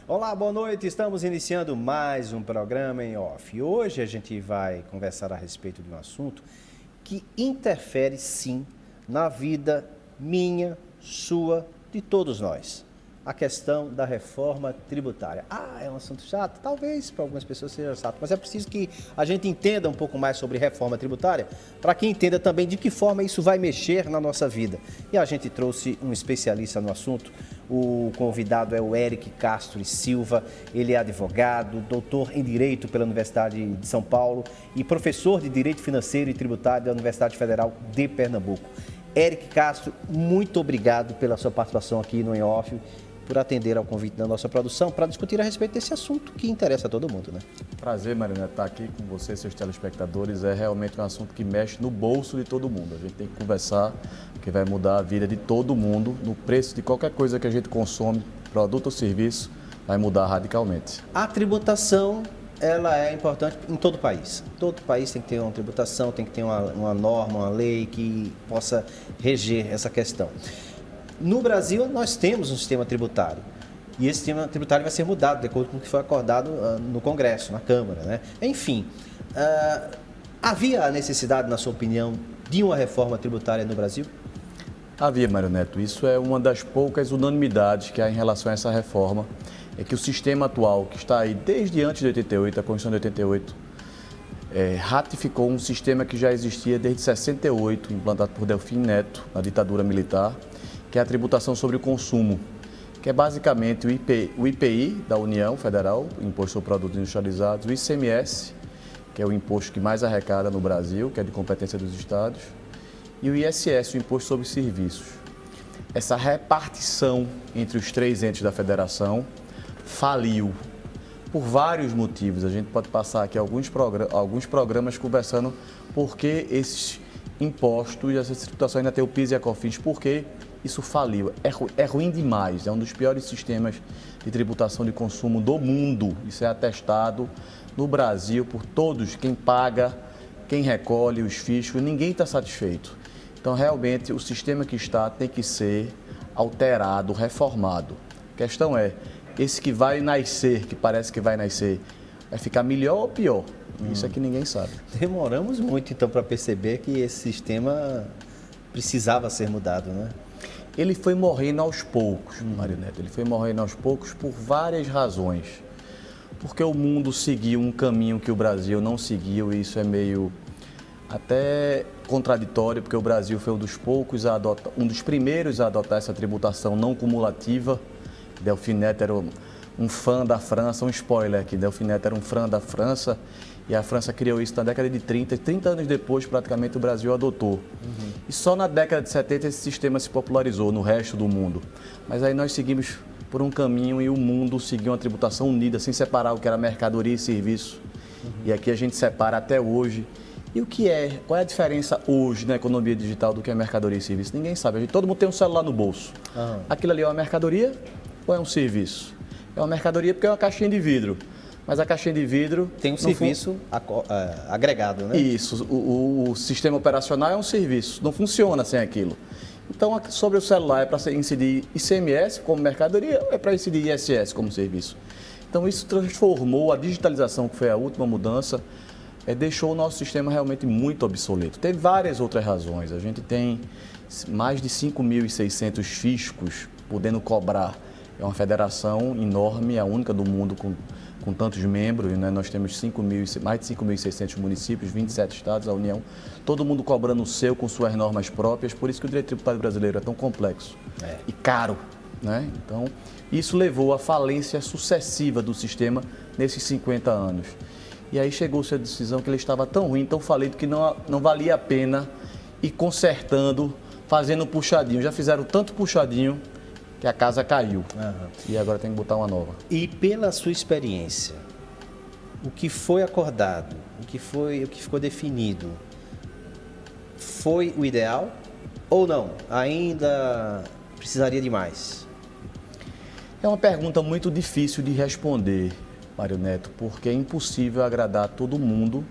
Olá, boa noite. Estamos iniciando mais um programa em off. Hoje a gente vai conversar a respeito de um assunto que interfere, sim, na vida minha, sua, de todos nós. A questão da reforma tributária. É um assunto chato? Talvez para algumas pessoas seja chato, mas é preciso que a gente entenda um pouco mais sobre reforma tributária para que entenda também de que forma isso vai mexer na nossa vida. E a gente trouxe um especialista no assunto. O convidado é o Eric Castro e Silva. Ele é advogado, doutor em Direito pela Universidade de São Paulo e professor de Direito Financeiro e Tributário da Universidade Federal de Pernambuco. Eric Castro, muito obrigado pela sua participação aqui no Em Off, por atender ao convite da nossa produção para discutir a respeito desse assunto que interessa a todo mundo, né? Prazer, Marina, estar aqui com você, seus telespectadores. É realmente um assunto que mexe no bolso de todo mundo. A gente tem que conversar, que vai mudar a vida de todo mundo, no preço de qualquer coisa que a gente consome, produto ou serviço, vai mudar radicalmente. A tributação, ela é importante em todo o país. Todo país tem que ter uma tributação, tem que ter uma norma, uma lei que possa reger essa questão. No Brasil, nós temos um sistema tributário e esse sistema tributário vai ser mudado de acordo com o que foi acordado no Congresso, na Câmara, né? Enfim, havia a necessidade, na sua opinião, de uma reforma tributária no Brasil? Havia, Mário Neto. Isso é uma das poucas unanimidades que há em relação a essa reforma. É que o sistema atual, que está aí desde antes de 88, a Constituição de 88, ratificou um sistema que já existia desde 68, implantado por Delfim Neto, na ditadura militar, que é a tributação sobre o consumo, que é basicamente o IPI da União Federal, Imposto sobre Produtos Industrializados, o ICMS, que é o imposto que mais arrecada no Brasil, que é de competência dos estados, e o ISS, o Imposto sobre Serviços. Essa repartição entre os três entes da federação faliu por vários motivos. A gente pode passar aqui alguns programas conversando por que esses impostos e essas tributações ainda tem o PIS e a COFINS, porque isso faliu. É ruim demais, é um dos piores sistemas de tributação de consumo do mundo. Isso é atestado no Brasil por todos, quem paga, quem recolhe, os fiscos, ninguém está satisfeito. Então, realmente, o sistema que está tem que ser alterado, reformado. A questão é, esse que vai nascer, que parece que vai nascer, vai ficar melhor ou pior? Isso é que ninguém sabe. Demoramos muito, então, para perceber que esse sistema precisava ser mudado, né? Ele foi morrendo aos poucos, Mário Neto. Ele foi morrendo aos poucos por várias razões. Porque o mundo seguiu um caminho que o Brasil não seguiu, e isso é meio até contraditório, porque o Brasil foi um dos primeiros a adotar essa tributação não cumulativa. Delfim Neto era um fã da França, um spoiler aqui, Delfim Neto era um fã da França, e a França criou isso na década de 30 anos depois, praticamente, o Brasil adotou. E só na década de 70 esse sistema se popularizou no resto do mundo. Mas aí nós seguimos por um caminho e o mundo seguiu uma tributação unida, sem separar o que era mercadoria e serviço. E aqui a gente separa até hoje. E qual é a diferença hoje na economia digital do que é mercadoria e serviço? Ninguém sabe. Todo mundo tem um celular no bolso. Aquilo ali é uma mercadoria ou é um serviço? É uma mercadoria porque é uma caixinha de vidro. Mas a caixinha de vidro... Tem um serviço agregado, né? Isso. O sistema operacional é um serviço. Não funciona sem aquilo. Então, sobre o celular é para incidir ICMS como mercadoria ou é para incidir ISS como serviço? Então, isso transformou a digitalização, que foi a última mudança, deixou o nosso sistema realmente muito obsoleto. Tem várias outras razões. A gente tem mais de 5.600 fiscos podendo cobrar. É uma federação enorme, a única do mundo com tantos membros, né? Nós temos mais de 5.600 municípios, 27 estados, a União, todo mundo cobrando o seu com suas normas próprias, por isso que o direito tributário brasileiro é tão complexo e caro, né? Então, isso levou à falência sucessiva do sistema nesses 50 anos. E aí chegou-se a decisão que ele estava tão ruim, tão falido, que não valia a pena ir consertando, fazendo puxadinho. Já fizeram tanto puxadinho que a casa caiu. E agora tem que botar uma nova. E pela sua experiência, o que foi acordado, o que ficou definido, foi o ideal ou não? Ainda precisaria de mais? É uma pergunta muito difícil de responder, Mário Neto, porque é impossível agradar todo mundo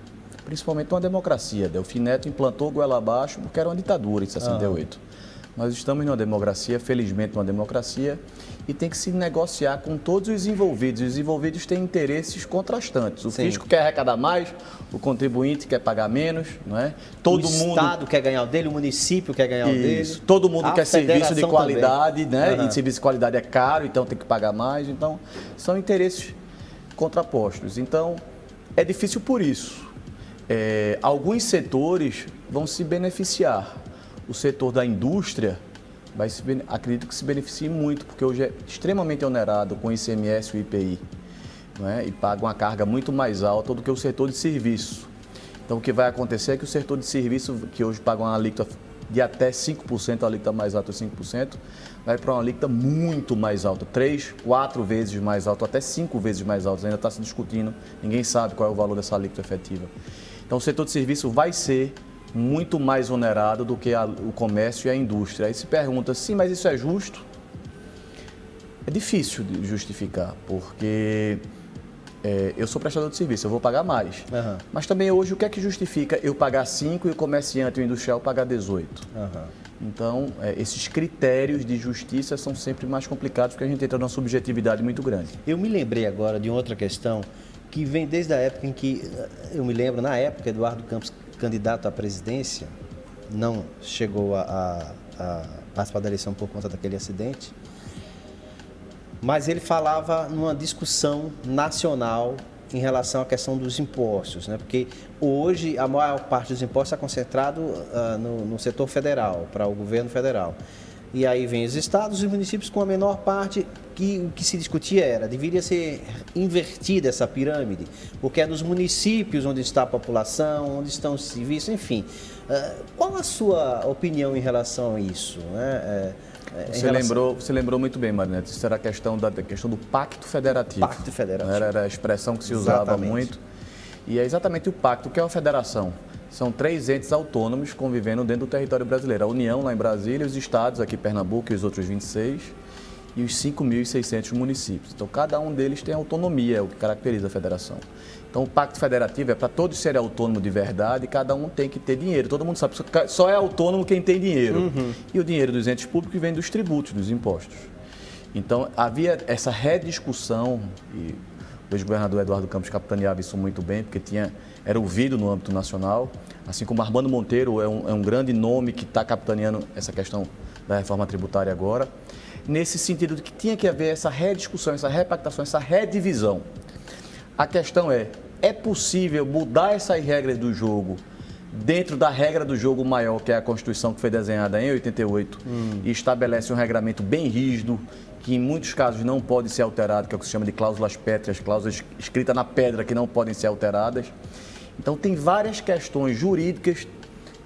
principalmente uma democracia. Delfim Neto implantou goela abaixo porque era uma ditadura em 68. Nós estamos numa democracia, felizmente uma democracia, e tem que se negociar com todos os envolvidos. Os envolvidos têm interesses contrastantes. O fisco quer arrecadar mais, o contribuinte quer pagar menos, não é? O Estado quer ganhar o dele, o município quer ganhar o dele. Todo mundo quer serviço de qualidade, né? E serviço de qualidade é caro, então tem que pagar mais. Então, são interesses contrapostos. Então, é difícil por isso. Alguns setores vão se beneficiar. O setor da indústria, acredito que se beneficie muito, porque hoje é extremamente onerado com o ICMS e o IPI, não é? E paga uma carga muito mais alta do que o setor de serviço. Então, o que vai acontecer é que o setor de serviço, que hoje paga uma alíquota de até 5%, a alíquota mais alta é 5%, vai para uma alíquota muito mais alta, 3, 4 vezes mais alta, até 5 vezes mais alta. Ainda está se discutindo, ninguém sabe qual é o valor dessa alíquota efetiva. Então, o setor de serviço vai ser muito mais onerado do que o comércio e a indústria. Aí se pergunta, sim, mas isso é justo? É difícil de justificar, porque eu sou prestador de serviço, eu vou pagar mais. Mas também hoje, o que é que justifica eu pagar 5 e o comerciante e o industrial pagar 18? Então, esses critérios de justiça são sempre mais complicados, porque a gente entra numa subjetividade muito grande. Eu me lembrei agora de outra questão que vem desde a época em que, eu me lembro, na época, Eduardo Campos, candidato à presidência, não chegou a participar da eleição por conta daquele acidente, mas ele falava numa discussão nacional em relação à questão dos impostos, né? Porque hoje a maior parte dos impostos é concentrado no setor federal, para o governo federal. E aí vem os estados e os municípios com a menor parte, que o que se discutia deveria ser invertida essa pirâmide, porque é nos municípios onde está a população, onde estão os serviços, enfim. Qual a sua opinião em relação a isso, né? Você lembrou muito bem, Marineto. Isso era a questão do Pacto Federativo. Pacto Federativo. Era a expressão que se usava muito. E é exatamente o pacto, que é uma federação. São 3 entes autônomos convivendo dentro do território brasileiro. A União, lá em Brasília, os estados, aqui em Pernambuco e os outros 26, e os 5.600 municípios. Então, cada um deles tem autonomia, é o que caracteriza a federação. Então, o Pacto Federativo é para todos serem autônomos de verdade e cada um tem que ter dinheiro. Todo mundo sabe que só é autônomo quem tem dinheiro. E o dinheiro dos entes públicos vem dos tributos, dos impostos. Então, havia essa rediscussão, e o ex-governador Eduardo Campos capitaneava isso muito bem, porque era ouvido no âmbito nacional, assim como Armando Monteiro é um grande nome que está capitaneando essa questão da reforma tributária agora, nesse sentido de que tinha que haver essa rediscussão, essa repactação, essa redivisão. A questão é possível mudar essas regras do jogo dentro da regra do jogo maior, que é a Constituição que foi desenhada em 88 e estabelece um regramento bem rígido, que em muitos casos não pode ser alterado, que é o que se chama de cláusulas pétreas, cláusulas escritas na pedra que não podem ser alteradas. Então, tem várias questões jurídicas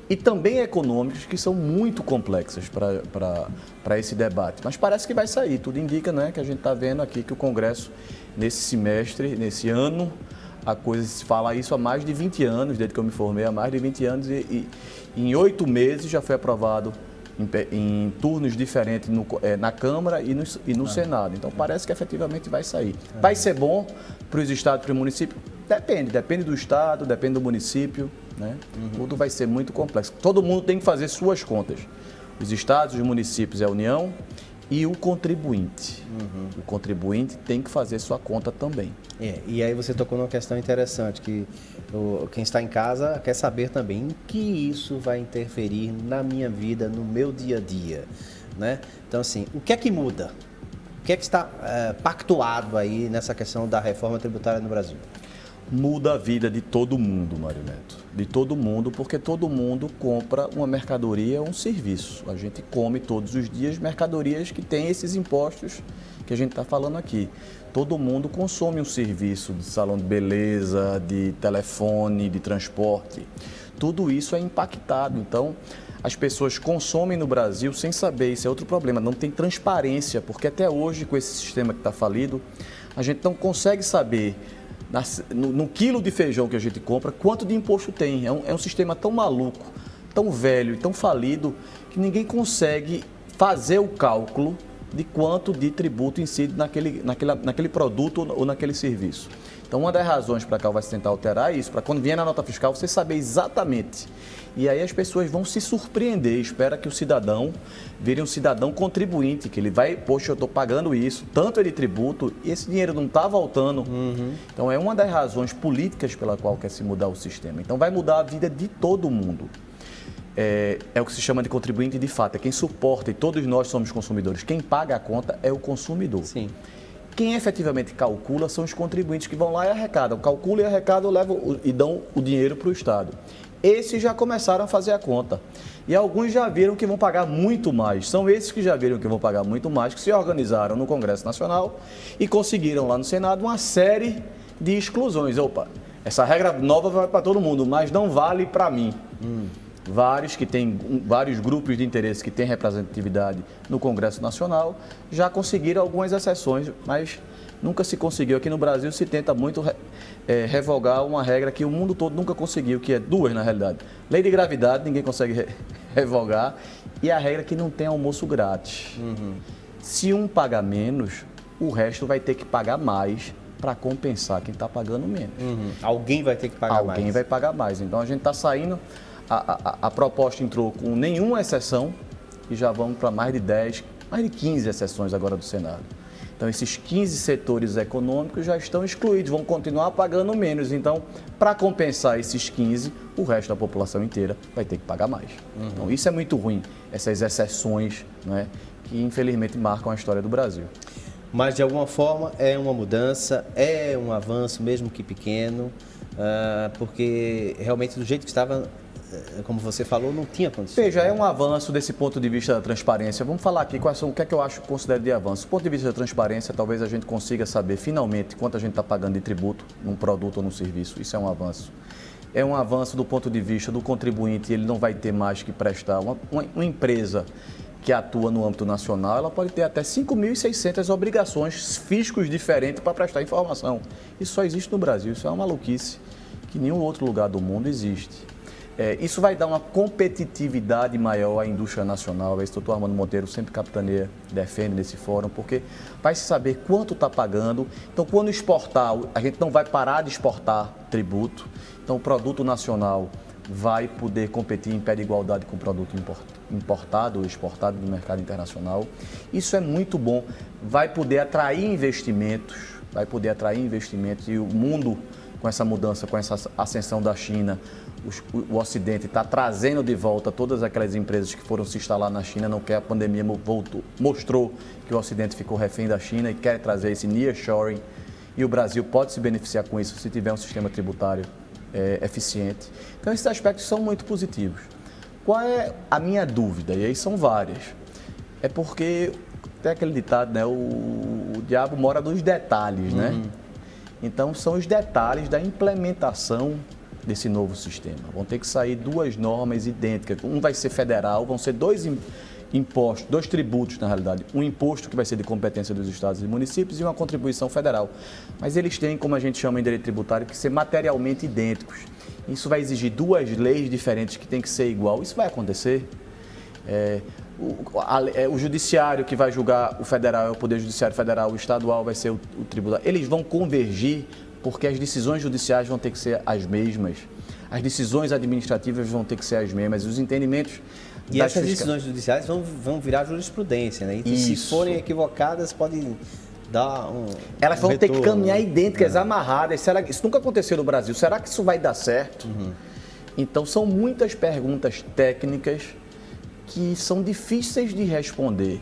e também econômicas que são muito complexas para esse debate. Mas parece que vai sair, tudo indica, né, que a gente está vendo aqui que o Congresso, nesse semestre, nesse ano, a coisa se fala isso há mais de 20 anos, desde que eu me formei, há mais de 20 anos, e em 8 meses já foi aprovado em turnos diferentes na Câmara e no Senado. Então, parece que efetivamente vai sair. Vai ser bom para os estados e para o município? Depende do estado, depende do município, né? Tudo vai ser muito complexo. Todo mundo tem que fazer suas contas. Os estados, os municípios e a União e o contribuinte. O contribuinte tem que fazer sua conta também. E aí você tocou numa questão interessante, que quem está em casa quer saber também em que isso vai interferir na minha vida, no meu dia a dia, né? Então, assim, o que é que muda? O que é que está pactuado aí nessa questão da reforma tributária no Brasil? Muda a vida de todo mundo, Mário Neto. De todo mundo, porque todo mundo compra uma mercadoria ou um serviço. A gente come todos os dias mercadorias que têm esses impostos que a gente está falando aqui. Todo mundo consome um serviço de salão de beleza, de telefone, de transporte. Tudo isso é impactado. Então, as pessoas consomem no Brasil sem saber. Isso é outro problema. Não tem transparência, porque até hoje, com esse sistema que está falido, a gente não consegue saber no quilo de feijão que a gente compra, quanto de imposto tem. É um sistema tão maluco, tão velho e tão falido, que ninguém consegue fazer o cálculo de quanto de tributo incide naquele produto ou naquele serviço. Então, uma das razões para cá vai se tentar alterar isso, para quando vier na nota fiscal, você saber exatamente. E aí as pessoas vão se surpreender, espera que o cidadão vire um cidadão contribuinte, que ele vai, poxa, eu estou pagando isso, tanto de tributo, e esse dinheiro não está voltando. Então, é uma das razões políticas pela qual quer se mudar o sistema. Então, vai mudar a vida de todo mundo. É o que se chama de contribuinte de fato, é quem suporta, e todos nós somos consumidores. Quem paga a conta é o consumidor. Sim. Quem efetivamente calcula são os contribuintes que vão lá e arrecadam. Calculam e arrecadam, levam e dão o dinheiro para o Estado. Esses já começaram a fazer a conta. E alguns já viram que vão pagar muito mais. São esses que já viram que vão pagar muito mais, que se organizaram no Congresso Nacional e conseguiram lá no Senado uma série de exclusões. Opa, essa regra nova vai para todo mundo, mas não vale para mim. Vários grupos de interesse que têm representatividade no Congresso Nacional já conseguiram algumas exceções, mas nunca se conseguiu. Aqui no Brasil se tenta muito revogar uma regra que o mundo todo nunca conseguiu, que é duas na realidade. Lei de gravidade, ninguém consegue revogar, e a regra que não tem almoço grátis. Se um paga menos, o resto vai ter que pagar mais para compensar quem está pagando menos. Alguém vai ter que pagar mais. Alguém vai pagar mais. Então a gente está saindo... A proposta entrou com nenhuma exceção e já vamos para mais de 15 exceções agora do Senado. Então, esses 15 setores econômicos já estão excluídos, vão continuar pagando menos. Então, para compensar esses 15, o resto da população inteira vai ter que pagar mais. Então, isso é muito ruim, essas exceções, não é, que infelizmente marcam a história do Brasil. Mas, de alguma forma, é uma mudança, é um avanço, mesmo que pequeno, porque realmente do jeito que estava... como você falou, não tinha condições. Veja, é um avanço desse ponto de vista da transparência. Vamos falar aqui o que é que eu acho que considero de avanço. Do ponto de vista da transparência, talvez a gente consiga saber finalmente quanto a gente está pagando de tributo num produto ou num serviço. Isso é um avanço. É um avanço do ponto de vista do contribuinte, ele não vai ter mais que prestar. Uma empresa que atua no âmbito nacional, ela pode ter até 5.600 obrigações fiscais diferentes para prestar informação. Isso só existe no Brasil, isso é uma maluquice que em nenhum outro lugar do mundo existe. Isso vai dar uma competitividade maior à indústria nacional. Esse doutor Armando Monteiro sempre capitaneia, defende nesse fórum, porque vai se saber quanto está pagando. Então, quando exportar, a gente não vai parar de exportar tributo. Então, o produto nacional vai poder competir em pé de igualdade com o produto importado ou exportado no mercado internacional. Isso é muito bom. Vai poder atrair investimentos, e o mundo, com essa mudança, com essa ascensão da China, o Ocidente está trazendo de volta todas aquelas empresas que foram se instalar na China, não quer, a pandemia mostrou que o Ocidente ficou refém da China e quer trazer esse nearshoring, e o Brasil pode se beneficiar com isso se tiver um sistema tributário eficiente. Então, esses aspectos são muito positivos. Qual é a minha dúvida? E aí são várias. É porque tem aquele ditado, né? O diabo mora nos detalhes, né? Então, são os detalhes da implementação desse novo sistema. Vão ter que sair duas normas idênticas. Um vai ser federal, vão ser dois impostos, dois tributos, na realidade. Um imposto que vai ser de competência dos estados e municípios e uma contribuição federal. Mas eles têm, como a gente chama em direito tributário, que ser materialmente idênticos. Isso vai exigir duas leis diferentes que têm que ser igual. Isso vai acontecer? O judiciário que vai julgar o federal é o Poder Judiciário Federal, o estadual vai ser o tributário. Eles vão convergir porque as decisões judiciais vão ter que ser as mesmas, as decisões administrativas vão ter que ser as mesmas, os entendimentos... E essas decisões judiciais vão virar jurisprudência, né? E se forem equivocadas, podem dar Elas vão ter que caminhar idênticas, amarradas. Isso nunca aconteceu no Brasil. Será que isso vai dar certo? Então, são muitas perguntas técnicas que são difíceis de responder,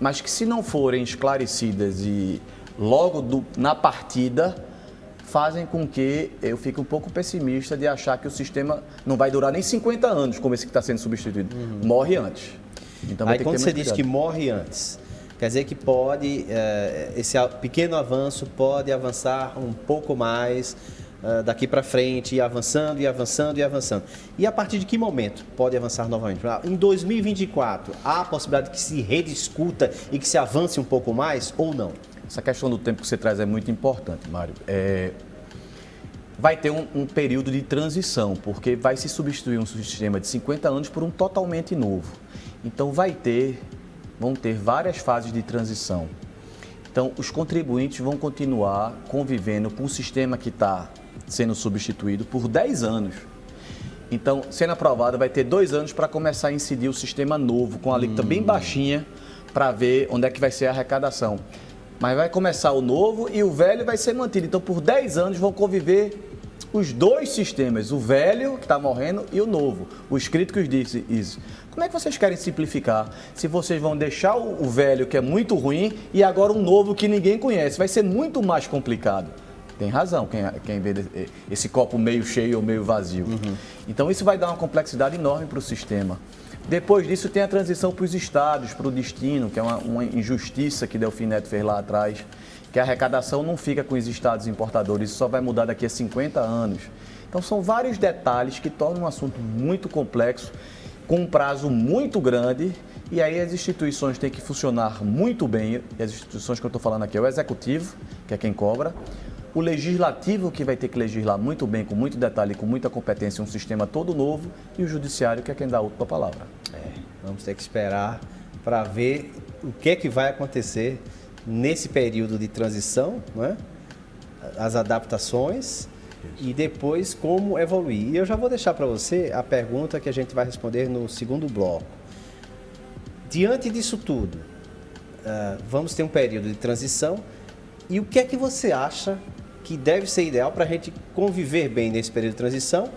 mas que, se não forem esclarecidas e logo na partida, fazem com que eu fique um pouco pessimista de achar que o sistema não vai durar nem 50 anos, como esse que está sendo substituído. Morre antes. Então, aí, quando você diz que morre antes, quer dizer que pode, esse pequeno avanço pode avançar um pouco mais daqui para frente, ir avançando, e avançando, e avançando. E a partir de que momento pode avançar novamente? Em 2024, há a possibilidade que se rediscuta e que se avance um pouco mais ou não? Essa questão do tempo que você traz é muito importante, Mário. Vai ter um período de transição, porque vai se substituir um sistema de 50 anos por um totalmente novo. Então, vão ter várias fases de transição. Então, os contribuintes vão continuar convivendo com o sistema que está sendo substituído por 10 anos. Então, sendo aprovado, vai ter 2 anos para começar a incidir o sistema novo, com a alíquota bem baixinha, para ver onde é que vai ser a arrecadação. Mas vai começar o novo e o velho vai ser mantido. Então, por 10 anos vão conviver os 2 sistemas, o velho, que está morrendo, e o novo. Os críticos dizem isso. Como é que vocês querem simplificar se vocês vão deixar o velho, que é muito ruim, e agora um novo que ninguém conhece? Vai ser muito mais complicado. Tem razão quem vê esse copo meio cheio ou meio vazio. Então, isso vai dar uma complexidade enorme para o sistema. Depois disso, tem a transição para os estados, para o destino, que é uma injustiça que Delfim Neto fez lá atrás, que a arrecadação não fica com os estados importadores, isso só vai mudar daqui a 50 anos. Então, são vários detalhes que tornam um assunto muito complexo, com um prazo muito grande, e aí as instituições têm que funcionar muito bem, e as instituições que eu estou falando aqui é o executivo, que é quem cobra, o legislativo, que vai ter que legislar muito bem, com muito detalhe, com muita competência, um sistema todo novo, e o judiciário, que é quem dá a última palavra. Vamos ter que esperar para ver o que é que vai acontecer nesse período de transição, né? As adaptações e depois como evoluir. E eu já vou deixar para você a pergunta que a gente vai responder no segundo bloco. Diante disso tudo, vamos ter um período de transição, e o que é que você acha que deve ser ideal para a gente conviver bem nesse período de transição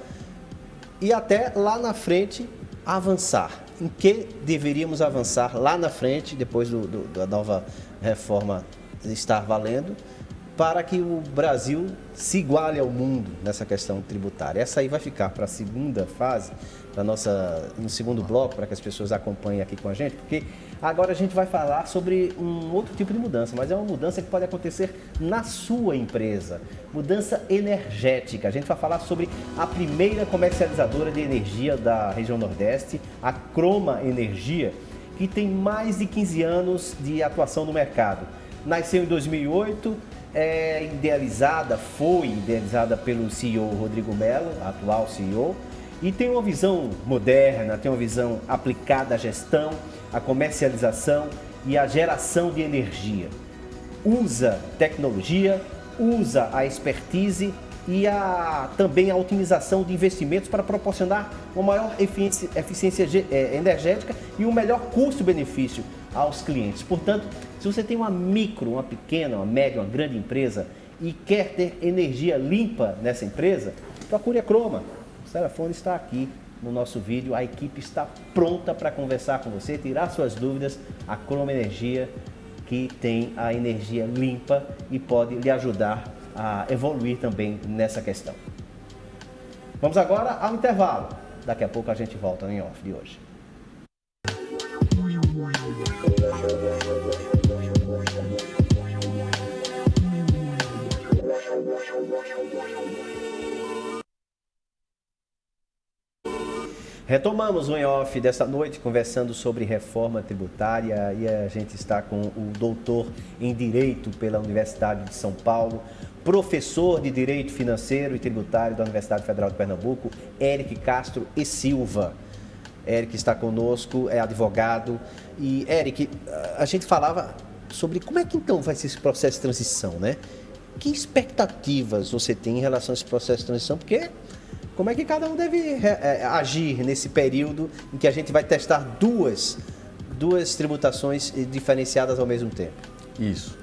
e até lá na frente avançar? Em que deveríamos avançar lá na frente, depois da nova reforma estar valendo, para que o Brasil se iguale ao mundo nessa questão tributária? Essa aí vai ficar para a segunda fase, no segundo bloco, para que as pessoas acompanhem aqui com a gente, porque agora a gente vai falar sobre um outro tipo de mudança, mas é uma mudança que pode acontecer na sua empresa, mudança energética. A gente vai falar sobre a primeira comercializadora de energia da região Nordeste, a Croma Energia, que tem mais de 15 anos de atuação no mercado. Nasceu em 2008, foi idealizada pelo CEO Rodrigo Mello, atual CEO, e tem uma visão moderna, tem uma visão aplicada à gestão, à comercialização e à geração de energia. Usa tecnologia, usa a expertise e também a otimização de investimentos para proporcionar uma maior eficiência energética e um melhor custo-benefício aos clientes. Portanto, se você tem uma micro, uma pequena, uma média, uma grande empresa e quer ter energia limpa nessa empresa, procure a Croma. O telefone está aqui no nosso vídeo, a equipe está pronta para conversar com você, tirar suas dúvidas. A Croma Energia, que tem a energia limpa e pode lhe ajudar a evoluir também nessa questão. Vamos agora ao intervalo. Daqui a pouco a gente volta no Em Off de hoje. Retomamos o Em Off desta noite, conversando sobre reforma tributária, e a gente está com o doutor em Direito pela Universidade de São Paulo, professor de Direito Financeiro e Tributário da Universidade Federal de Pernambuco, Eric Castro e Silva. Eric está conosco, é advogado. E, Eric, a gente falava sobre como é que então vai ser esse processo de transição, né? Que expectativas você tem em relação a esse processo de transição? Porque como é que cada um deve agir nesse período em que a gente vai testar duas tributações diferenciadas ao mesmo tempo? Isso.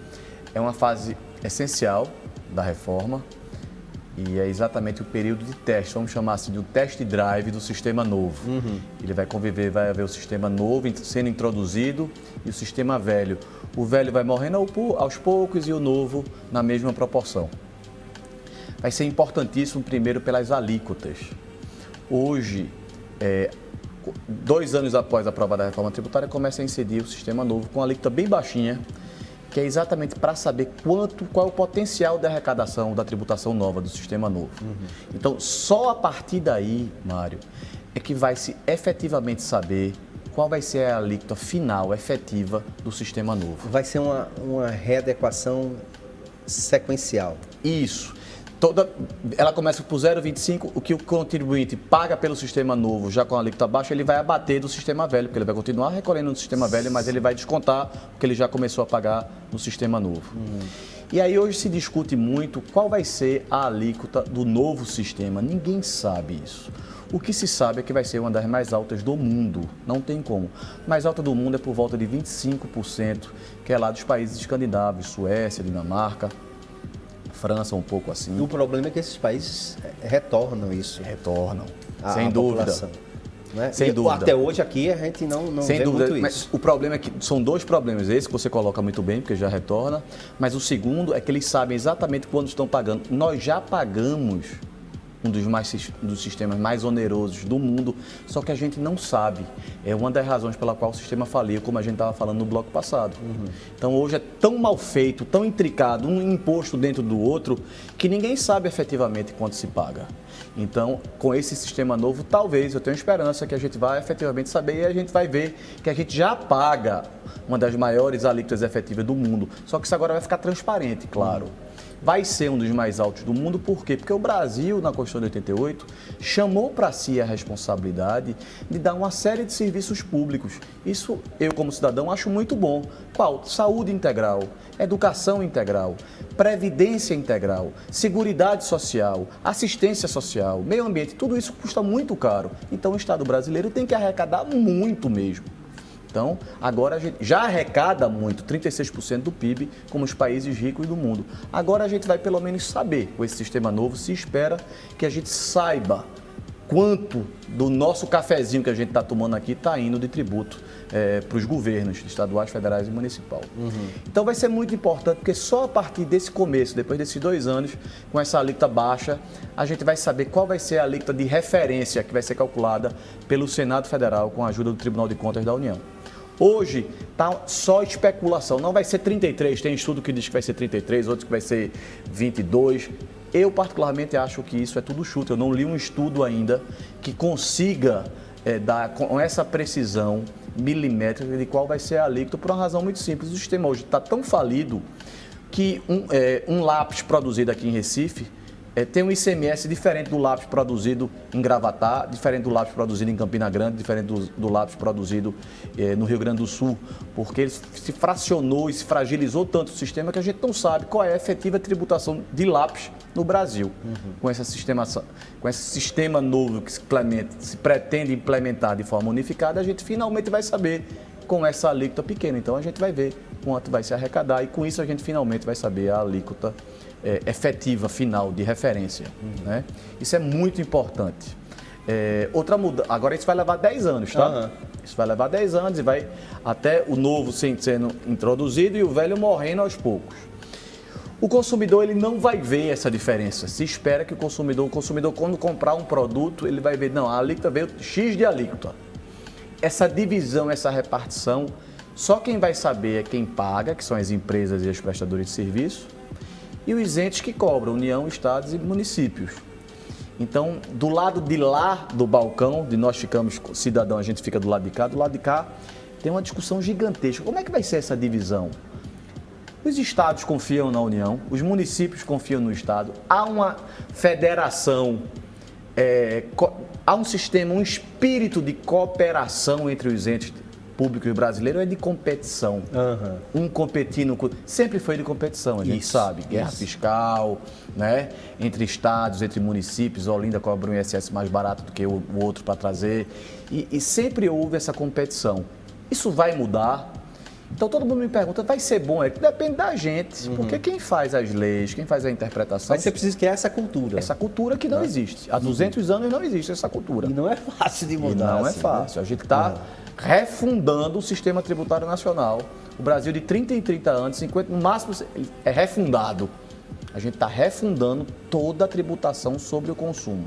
É uma fase essencial da reforma e é exatamente o período de teste, vamos chamar assim de um test drive do sistema novo. Ele vai conviver, vai haver o sistema novo sendo introduzido e o sistema velho. O velho vai morrendo aos poucos e o novo na mesma proporção. Vai ser importantíssimo primeiro pelas alíquotas. Hoje, 2 anos após a aprovada a reforma tributária, começa a incidir o sistema novo com a alíquota bem baixinha, que é exatamente para saber qual é o potencial de arrecadação da tributação nova, do sistema novo. Então, só a partir daí, Mário, é que vai se efetivamente saber qual vai ser a alíquota final, efetiva, do sistema novo. Vai ser uma readequação sequencial. Isso. ela começa por 0,25, o que o contribuinte paga pelo sistema novo, já com a alíquota baixa, ele vai abater do sistema velho, porque ele vai continuar recolhendo no sistema velho, mas ele vai descontar o que ele já começou a pagar no sistema novo. E aí hoje se discute muito qual vai ser a alíquota do novo sistema. Ninguém sabe isso. O que se sabe é que vai ser uma das mais altas do mundo, não tem como. A mais alta do mundo é por volta de 25%, que é lá dos países escandinavos, Suécia, Dinamarca, França, um pouco assim. O problema é que esses países retornam isso. Retornam, sem dúvida. Né? Sem dúvida. Até hoje aqui a gente não sem vê dúvida, muito mas isso. O problema é que são dois problemas. Esse que você coloca muito bem, porque já retorna, mas o segundo é que eles sabem exatamente quando estão pagando. Nós já pagamos um dos sistemas mais onerosos do mundo, só que a gente não sabe. É uma das razões pela qual o sistema faliu, como a gente estava falando no bloco passado. Então hoje é tão mal feito, tão intricado, um imposto dentro do outro, que ninguém sabe efetivamente quanto se paga. Então, com esse sistema novo, talvez, eu tenho esperança que a gente vai efetivamente saber e a gente vai ver que a gente já paga uma das maiores alíquotas efetivas do mundo. Só que isso agora vai ficar transparente, claro. Vai ser um dos mais altos do mundo, por quê? Porque o Brasil, na Constituição de 88, chamou para si a responsabilidade de dar uma série de serviços públicos. Isso, eu como cidadão, acho muito bom. Qual? Saúde integral, educação integral, previdência integral, seguridade social, assistência social, meio ambiente, tudo isso custa muito caro. Então o Estado brasileiro tem que arrecadar muito mesmo. Então, agora a gente já arrecada muito, 36% do PIB, como os países ricos do mundo. Agora a gente vai pelo menos saber, com esse sistema novo, se espera que a gente saiba quanto do nosso cafezinho que a gente está tomando aqui está indo de tributo para os governos estaduais, federais e municipal. Então vai ser muito importante, porque só a partir desse começo, depois desses 2 anos, com essa alíquota baixa, a gente vai saber qual vai ser a alíquota de referência que vai ser calculada pelo Senado Federal com a ajuda do Tribunal de Contas da União. Hoje está só especulação, não vai ser 33, tem estudo que diz que vai ser 33, outro que vai ser 22. Eu particularmente acho que isso é tudo chute, eu não li um estudo ainda que consiga dar com essa precisão milimétrica de qual vai ser a alíquota, por uma razão muito simples. O sistema hoje está tão falido que um lápis produzido aqui em Recife tem um ICMS diferente do lápis produzido em Gravatá, diferente do lápis produzido em Campina Grande, diferente do lápis produzido no Rio Grande do Sul, porque ele se fracionou e se fragilizou tanto o sistema que a gente não sabe qual é a efetiva tributação de lápis no Brasil. Com esse sistema novo que se pretende implementar de forma unificada, a gente finalmente vai saber com essa alíquota pequena. Então a gente vai ver quanto vai se arrecadar e com isso a gente finalmente vai saber a alíquota efetiva final de referência. Né? Isso é muito importante. Outra mudança, agora isso vai levar 10 anos, tá? Isso vai levar 10 anos e vai até o novo sendo introduzido e o velho morrendo aos poucos. O consumidor ele não vai ver essa diferença. Se espera que o consumidor quando comprar um produto, ele vai ver, não, a alíquota veio X de alíquota. Essa divisão, essa repartição, só quem vai saber é quem paga, que são as empresas e os prestadores de serviço, e os entes que cobram, União, Estados e municípios. Então, do lado de lá do balcão, de nós ficamos cidadão, a gente fica do lado de cá tem uma discussão gigantesca. Como é que vai ser essa divisão? Os estados confiam na União, os municípios confiam no Estado, há uma federação, há um sistema, um espírito de cooperação entre os entes públicos brasileiros, é de competição. Um competindo com... Sempre foi de competição, a gente sabe. Guerra fiscal, né? Entre estados, entre municípios. Olinda cobra um ISS mais barato do que o outro para trazer. E sempre houve essa competição. Isso vai mudar? Então todo mundo me pergunta, vai ser bom? Depende da gente, porque quem faz as leis, quem faz a interpretação... Mas você precisa criar essa cultura. Essa cultura que não existe. Há 200 anos não existe essa cultura. E não é fácil de mudar. E não assim, é fácil. Né? A gente está refundando o sistema tributário nacional. O Brasil de 30 em 30 anos, 50, no máximo é refundado. A gente está refundando toda a tributação sobre o consumo.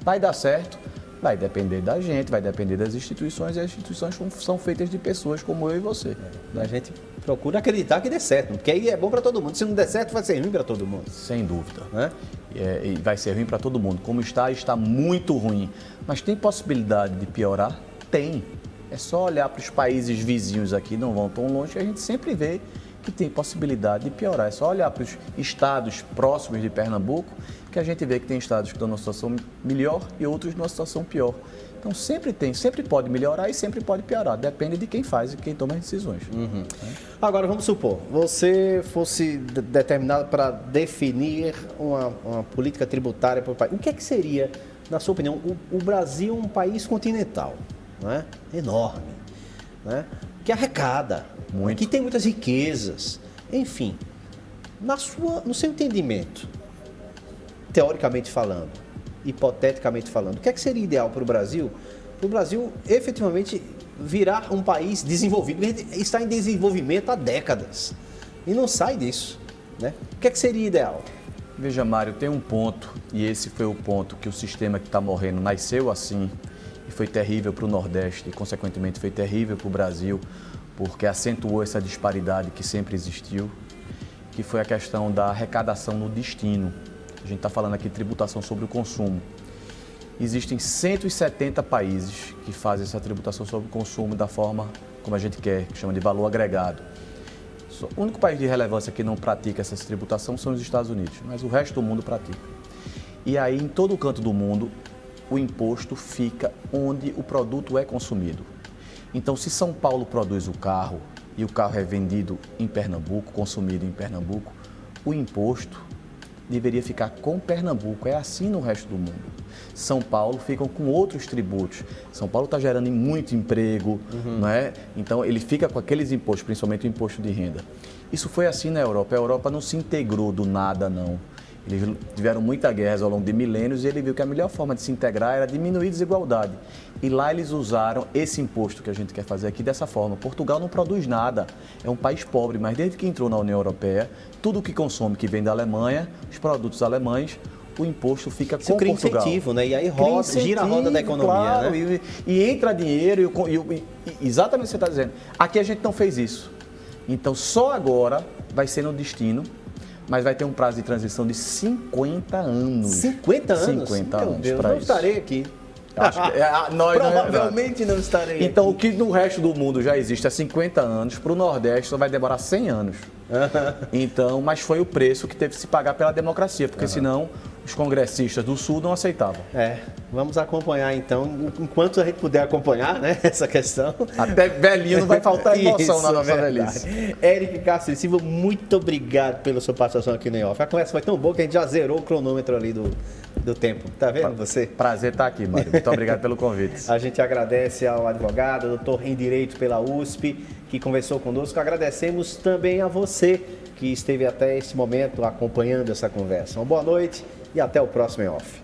Vai dar certo? Vai depender da gente, vai depender das instituições, e as instituições são feitas de pessoas como eu e você. A gente procura acreditar que dê certo, porque aí é bom para todo mundo. Se não der certo, vai ser ruim para todo mundo. Sem dúvida. Né? E vai ser ruim para todo mundo. Como está muito ruim. Mas tem possibilidade de piorar? Tem. É só olhar para os países vizinhos aqui, não vão tão longe, que a gente sempre vê que tem possibilidade de piorar. É só olhar para os estados próximos de Pernambuco porque a gente vê que tem estados que estão numa situação melhor e outros numa situação pior. Então sempre pode melhorar e sempre pode piorar, depende de quem faz e quem toma as decisões. Uhum. Agora, vamos supor, você fosse determinado para definir uma política tributária para o país. O que é que seria, na sua opinião, o Brasil é um país continental, não é? Enorme, né? Que arrecada, muito, que tem muitas riquezas, enfim, no seu entendimento, teoricamente falando, hipoteticamente falando, o que é que seria ideal para o Brasil? Para o Brasil efetivamente virar um país desenvolvido. Ele está em desenvolvimento há décadas e não sai disso, né? O que é que seria ideal? Veja, Mário, tem um ponto, e esse foi o ponto que o sistema que está morrendo nasceu assim, e foi terrível para o Nordeste, e consequentemente foi terrível para o Brasil, porque acentuou essa disparidade que sempre existiu, que foi a questão da arrecadação no destino. A gente está falando aqui de tributação sobre o consumo. Existem 170 países que fazem essa tributação sobre o consumo da forma como a gente quer, que chama de valor agregado. O único país de relevância que não pratica essa tributação são os Estados Unidos, mas o resto do mundo pratica. E aí, em todo o canto do mundo, o imposto fica onde o produto é consumido. Então, se São Paulo produz o carro e o carro é vendido em Pernambuco, consumido em Pernambuco, o imposto deveria ficar com Pernambuco. É assim no resto do mundo. São Paulo ficam com outros tributos. São Paulo está gerando muito emprego, não é? Então ele fica com aqueles impostos, principalmente o imposto de renda. Isso foi assim na Europa. A Europa não se integrou do nada, não. Eles tiveram muita guerra ao longo de milênios e ele viu que a melhor forma de se integrar era diminuir a desigualdade. E lá eles usaram esse imposto que a gente quer fazer aqui dessa forma. Portugal não produz nada, é um país pobre, mas desde que entrou na União Europeia, tudo que consome que vem da Alemanha, os produtos alemães, o imposto fica com Portugal. Isso cria incentivo, né? E aí gira a roda da economia, claro, né? E entra dinheiro, exatamente o que você está dizendo. Aqui a gente não fez isso. Então só agora vai ser no destino, mas vai ter um prazo de transição de 50 anos. 50 anos? 50 Meu anos Deus, para não isso. Estarei aqui. Acho que, nós provavelmente não estarei Então, aqui. o que no resto do mundo já existe há 50 anos, para o Nordeste só vai demorar 100 anos. Então, mas foi o preço que teve que se pagar pela democracia, porque senão os congressistas do Sul não aceitavam. Vamos acompanhar então, enquanto a gente puder acompanhar, né, essa questão. Até velhinho não vai faltar emoção Isso, na nossa verdade. velhice. Éric Castro Silva, muito obrigado pela sua participação aqui no Em-Off. A conversa foi tão boa que a gente já zerou o cronômetro ali do tempo. Tá vendo você? Prazer estar aqui, Mário. Muito obrigado pelo convite. A gente agradece ao advogado, doutor em Direito pela USP, que conversou conosco. Agradecemos também a você que esteve até esse momento acompanhando essa conversa. Uma boa noite e até o próximo Em-Off.